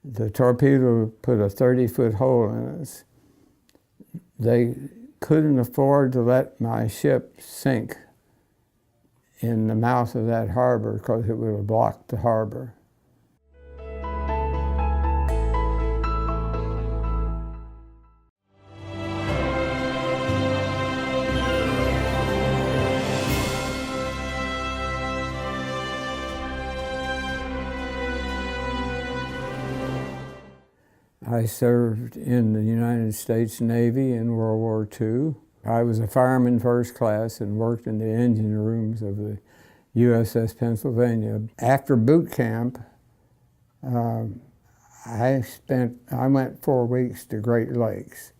The torpedo put a 30-foot hole in us. They couldn't afford to let my ship sink in the mouth of that harbor because it would have blocked the harbor. I served in the United States Navy in World War II. I was a Fireman First Class and worked in the engine rooms of the USS Pennsylvania. After boot camp, I went 4 weeks to Great Lakes,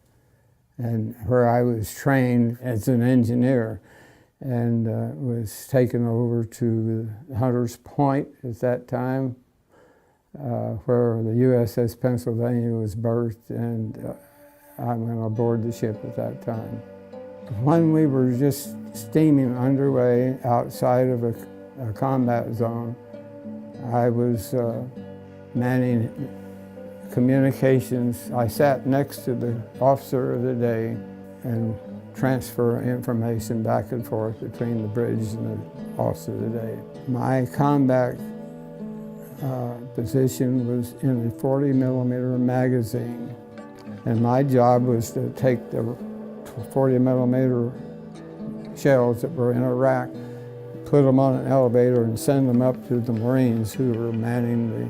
and where I was trained as an engineer, and was taken over to Hunters Point at that time, where the USS Pennsylvania was berthed, and I went aboard the ship at that time. When we were just steaming underway outside of a combat zone, I was manning communications. I sat next to the officer of the day and transfer information back and forth between the bridge and the officer of the day. My combat position was in a 40mm magazine, and my job was to take the 40mm shells that were in a rack, put them on an elevator and send them up to the Marines who were manning the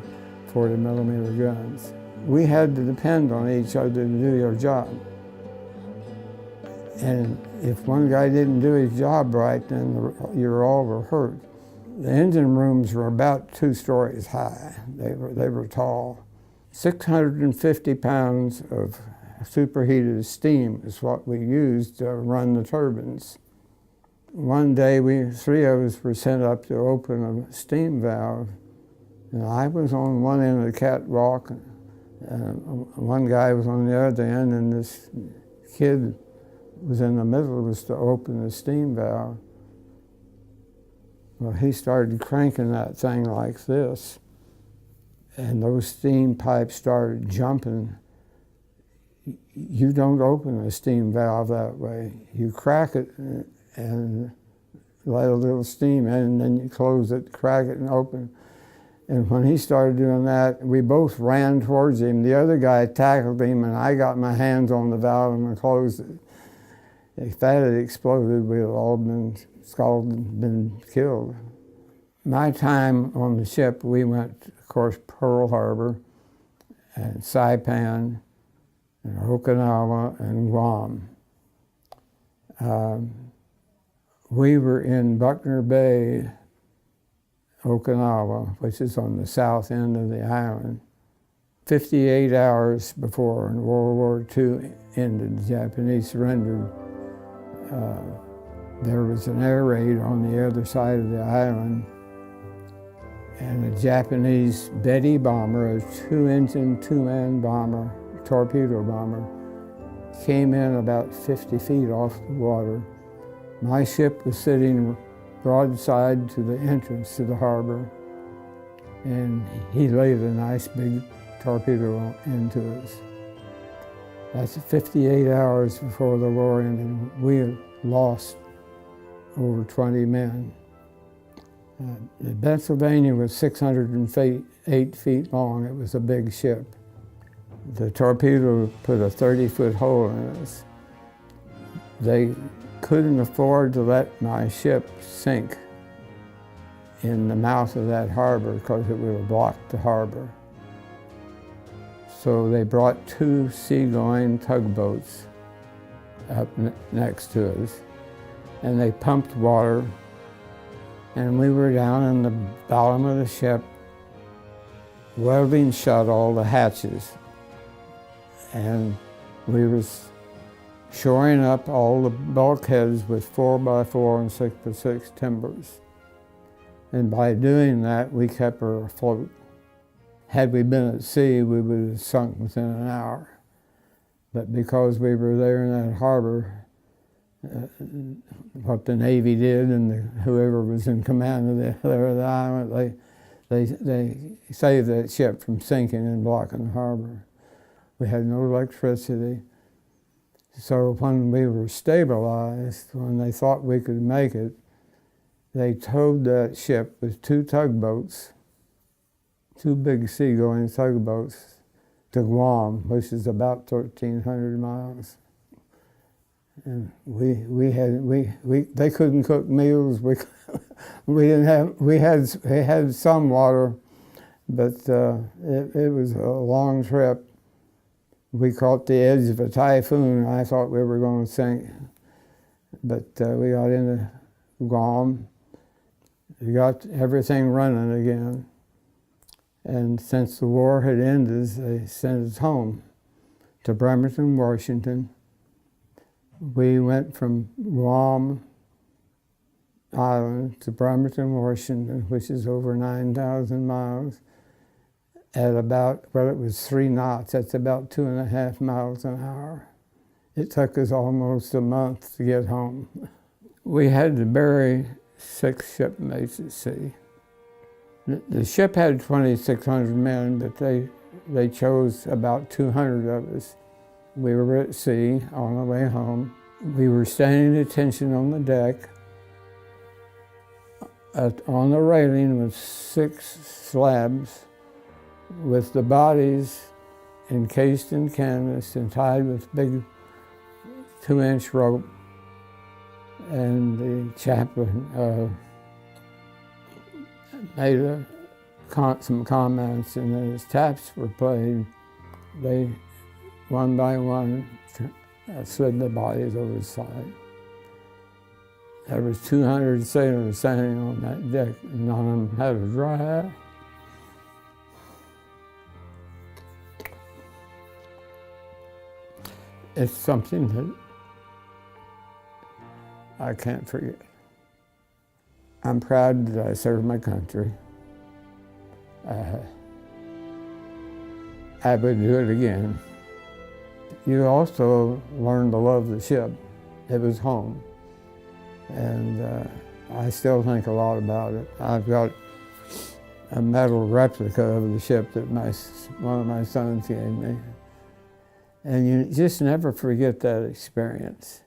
40mm guns. We had to depend on each other to do our job. And if one guy didn't do his job right, then you all were hurt. The engine rooms were about 2 stories high. They were tall. 650 pounds of superheated steam is what we used to run the turbines. One day, 3 of us were sent up to open a steam valve, and I was on one end of the catwalk, and one guy was on the other end, and this kid was in the middle, was to open the steam valve. Well, he started cranking that thing like this, and those steam pipes started jumping. You don't open a steam valve that way. You crack it and let a little steam in, and then you close it, crack it, and open. And when he started doing that, we both ran towards him. The other guy tackled him, and I got my hands on the valve and closed it. If that had exploded, we'd all been scalded and been killed. My time on the ship, we went, of course, Pearl Harbor and Saipan and Okinawa and Guam. We were in Buckner Bay, Okinawa, which is on the south end of the island. 58 hours before World War II ended, the Japanese surrendered. There was an air raid on the other side of the island, and a Japanese Betty bomber, a 2-engine, 2-man bomber, torpedo bomber, came in about 50 feet off the water. My ship was sitting broadside to the entrance to the harbor, and he laid a nice big torpedo into us. That's 58 hours before the war ended. We lost over 20 men. The Pennsylvania was 608 feet long. It was a big ship. The torpedo put a 30-foot hole in us. They couldn't afford to let my ship sink in the mouth of that harbor because it would have blocked the harbor. So they brought 2 seagoing tugboats up next to us, and they pumped water, and we were down in the bottom of the ship welding shut all the hatches, and we were shoring up all the bulkheads with 4x4 and 6x6 timbers. And by doing that, we kept her afloat. Had we been at sea, we would have sunk within an hour. But because we were there in that harbor, what the Navy did and whoever was in command of the island, They saved that ship from sinking and blocking the harbor. We had no electricity. So when we were stabilized, when they thought we could make it, they towed that ship with 2 tugboats, 2 big seagoing tugboats, to Guam, which is about 1,300 miles. And they couldn't cook meals. We had some water, but it was a long trip. We caught the edge of a typhoon. I thought we were going to sink, but we got into Guam. We got everything running again. And since the war had ended, they sent us home to Bremerton, Washington. We went from Guam Island to Bremerton, Washington, which is over 9,000 miles, at about, well, it was 3 knots. That's about 2.5 miles an hour. It took us almost a month to get home. We had to bury 6 shipmates at sea. The ship had 2,600 men, but they chose about 200 of us. We were at sea on the way home. We were standing at attention on the deck. On the railing was 6 slabs with the bodies encased in canvas and tied with big 2-inch rope. And the chaplain made some comments, and as taps were played, they, one by one, slid the bodies over the side. There was 200 sailors standing on that deck, and none of them had a dry eye. It's something that I can't forget. I'm proud that I served my country. I would do it again. You also learn to love the ship. It was home. And I still think a lot about it. I've got a metal replica of the ship that one of my sons gave me. And you just never forget that experience.